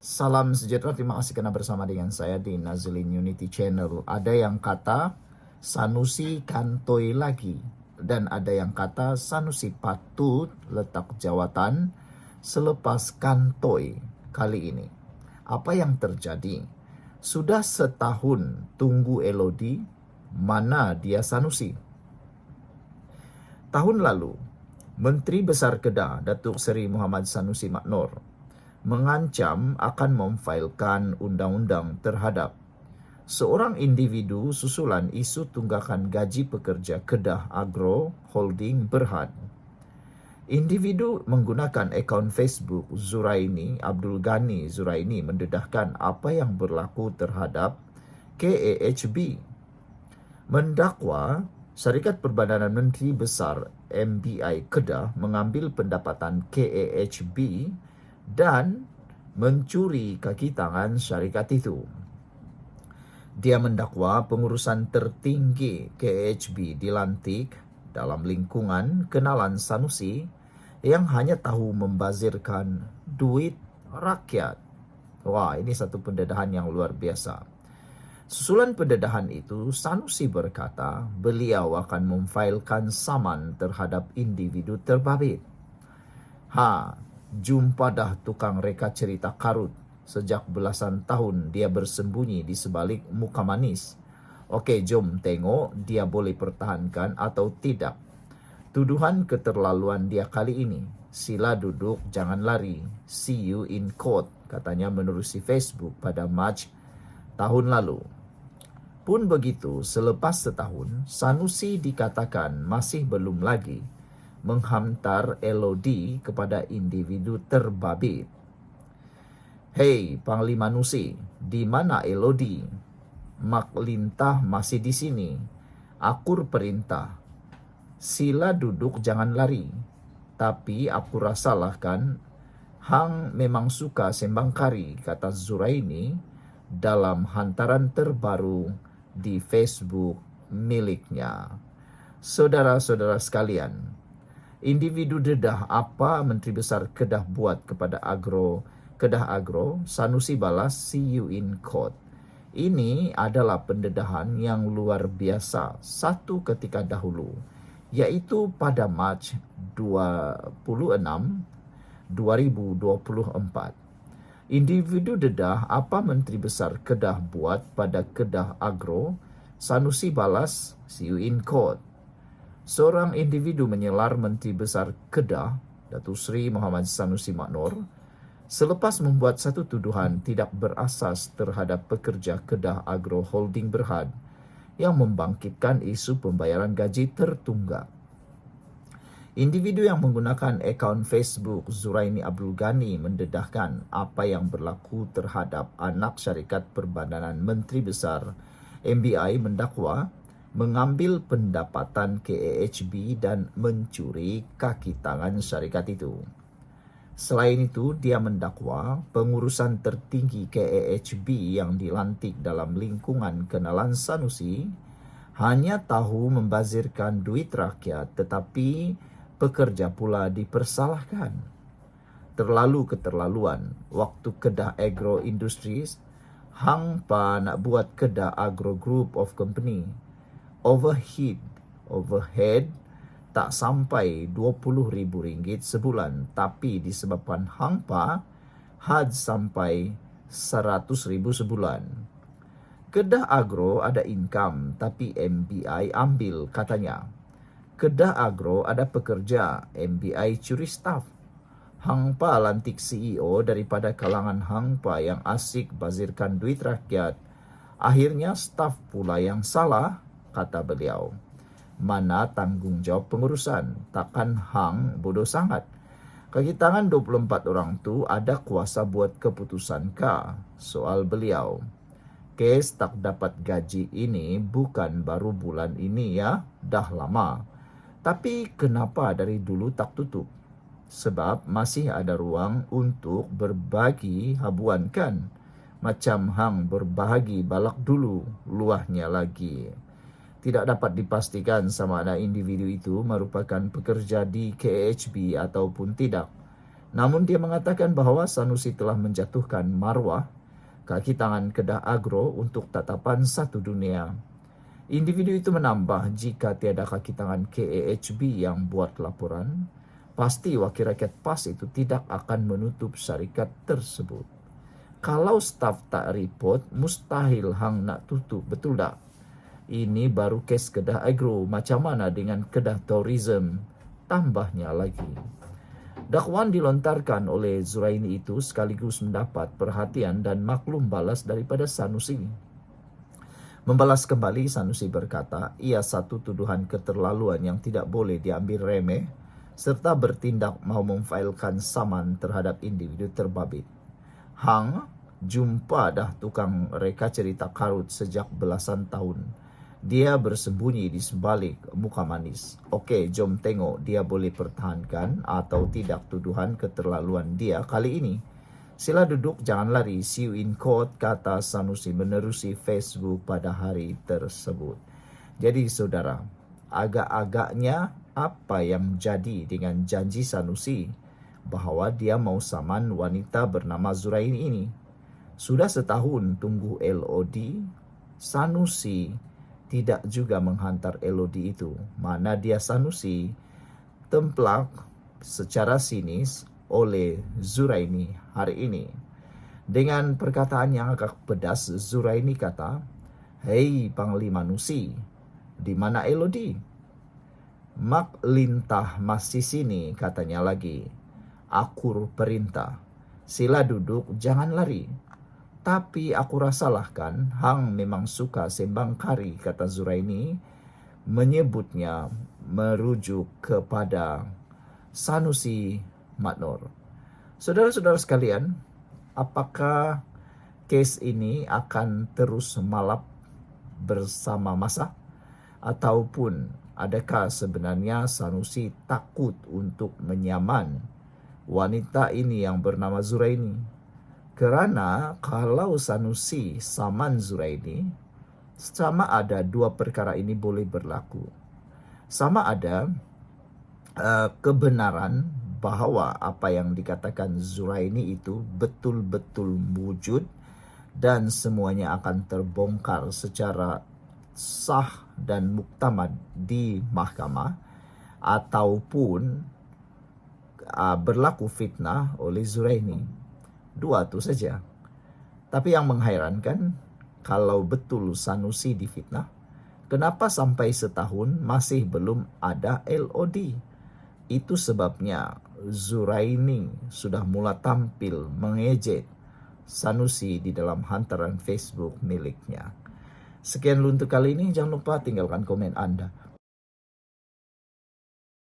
Salam sejahtera, terima kasih karena bersama dengan saya di Nazilin Unity Channel. Ada yang kata Sanusi kantoi lagi, dan ada yang kata Sanusi patut letak jawatan selepas kantoi kali ini. Apa yang terjadi? Sudah setahun tunggu Elodie, mana dia Sanusi? Tahun lalu, Menteri Besar Kedah Datuk Seri Muhammad Sanusi Maknor mengancam akan memfailkan undang-undang terhadap seorang individu susulan isu tunggakan gaji pekerja Kedah Agro Holding Berhad. Individu menggunakan akaun Facebook Zuraini Abdul Ghani Zuraini mendedahkan apa yang berlaku terhadap KAHB, mendakwa Syarikat Perbadanan Menteri Besar MBI Kedah mengambil pendapatan KAHB dan mencuri kaki tangan syarikat itu. Dia mendakwa pengurusan tertinggi KAHB dilantik dalam lingkungan kenalan Sanusi yang hanya tahu membazirkan duit rakyat. Wah, ini satu pendedahan yang luar biasa. Susulan pendedahan itu, Sanusi berkata beliau akan memfailkan saman terhadap individu terbabit. Jumpa dah tukang reka cerita karut. Sejak belasan tahun dia bersembunyi di sebalik muka manis. Okey, jom tengok dia boleh pertahankan atau tidak tuduhan keterlaluan dia kali ini. Sila duduk, jangan lari. See you in court, katanya menerusi Facebook pada Mac tahun lalu. Pun begitu, selepas setahun, Sanusi dikatakan masih belum lagi menghantar LOD kepada individu terbabit. Hei Panglima Nusi, di mana LOD? Mak Lintah masih di sini. Akur perintah. Sila duduk jangan lari. Tapi aku rasalah kan, hang memang suka sembang kari, kata Zuraini dalam hantaran terbaru di Facebook miliknya. Saudara-saudara sekalian, individu dedah apa Menteri Besar Kedah buat kepada Kedah Agro, Sanusi balas see you in court. Ini adalah pendedahan yang luar biasa satu ketika dahulu, yaitu pada Mac 26, 2024. Individu dedah apa Menteri Besar Kedah buat pada Kedah Agro, Sanusi balas see you in court. Seorang individu menyelar Menteri Besar Kedah, Datuk Seri Muhammad Sanusi Maknor, selepas membuat satu tuduhan tidak berasas terhadap pekerja Kedah Agro Holding Berhad yang membangkitkan isu pembayaran gaji tertunggak. Individu yang menggunakan akaun Facebook Zuraini Abdul Ghani mendedahkan apa yang berlaku terhadap anak Syarikat Perbadanan Menteri Besar MBI mendakwa mengambil pendapatan KAHB dan mencuri kaki tangan syarikat itu. Selain itu, dia mendakwa pengurusan tertinggi KAHB yang dilantik dalam lingkungan kenalan Sanusi hanya tahu membazirkan duit rakyat, tetapi pekerja pula dipersalahkan. Terlalu keterlaluan. Waktu Kedah Agro Industries, hang pa nak buat Kedah Agro Group of Company. Overhead tak sampai RM20,000 sebulan, tapi disebabkan hang pa had sampai RM100,000 sebulan. Kedah Agro ada income, tapi MBI ambil, katanya. Kedah Agro ada pekerja, MBI curi staf. Hang pa lantik CEO daripada kalangan hang pa yang asik bazirkan duit rakyat. Akhirnya staf pula yang salah, kata beliau. Mana tanggungjawab pengurusan? Takkan hang bodoh sangat? Kaki tangan 24 orang tu ada kuasa buat keputusan kah? Soal beliau. Kes tak dapat gaji ini bukan baru bulan ini ya, dah lama. Tapi kenapa dari dulu tak tutup? Sebab masih ada ruang untuk berbagi habuan kan? Macam hang berbahagi balak dulu, luahnya lagi. Tidak dapat dipastikan sama ada individu itu merupakan pekerja di KAHB ataupun tidak. Namun dia mengatakan bahwa Sanusi telah menjatuhkan marwah kaki tangan Kedah Agro untuk tatapan satu dunia. Individu itu menambah, jika tiada kaki tangan KAHB yang buat laporan, pasti Wakil Rakyat PAS itu tidak akan menutup syarikat tersebut. Kalau staf tak report, mustahil hang nak tutup, betul tak? Ini baru kes Kedah Agro, macam mana dengan Kedah Tourism? Tambahnya lagi. Dakwaan dilontarkan oleh Zuraini itu sekaligus mendapat perhatian dan maklum balas daripada Sanusi. Membalas kembali, Sanusi berkata, ia satu tuduhan keterlaluan yang tidak boleh diambil remeh, serta bertindak mahu memfailkan saman terhadap individu terbabit. Hang jumpa dah tukang reka cerita karut sejak belasan tahun. Dia bersembunyi di sebalik muka manis. Okey, jom tengok dia boleh pertahankan atau tidak tuduhan keterlaluan dia kali ini. Sila duduk, jangan lari. See you in court, kata Sanusi menerusi Facebook pada hari tersebut. Jadi saudara, agak-agaknya apa yang jadi dengan janji Sanusi bahawa dia mau saman wanita bernama Zuraini ini? Sudah setahun tunggu LOD, Sanusi tidak juga menghantar LOD itu. Mana dia Sanusi templak secara sinis oleh Zuraini hari ini. Dengan perkataan yang agak pedas, Zuraini kata, "Hei Panglima Nusi, di mana LOD? Mak lintah masih sini," katanya lagi. "Akur perintah. Sila duduk, jangan lari." Tapi aku rasalah kan, hang memang suka sembang kari, kata Zuraini, menyebutnya merujuk kepada Sanusi Matnor. Saudara-saudara sekalian, apakah kes ini akan terus malap bersama masa? Ataupun adakah sebenarnya Sanusi takut untuk menyaman wanita ini yang bernama Zuraini? Kerana kalau Sanusi saman Zuraini, sama ada dua perkara ini boleh berlaku. Sama ada kebenaran bahawa apa yang dikatakan Zuraini itu betul-betul wujud dan semuanya akan terbongkar secara sah dan muktamad di mahkamah, ataupun berlaku fitnah oleh Zuraini. Dua tu saja. Tapi yang menghairankan, kalau betul Sanusi difitnah, kenapa sampai setahun masih belum ada LOD? Itu sebabnya Zuraini sudah mula tampil mengejek Sanusi di dalam hantaran Facebook miliknya. Sekian untuk kali ini, jangan lupa tinggalkan komen Anda.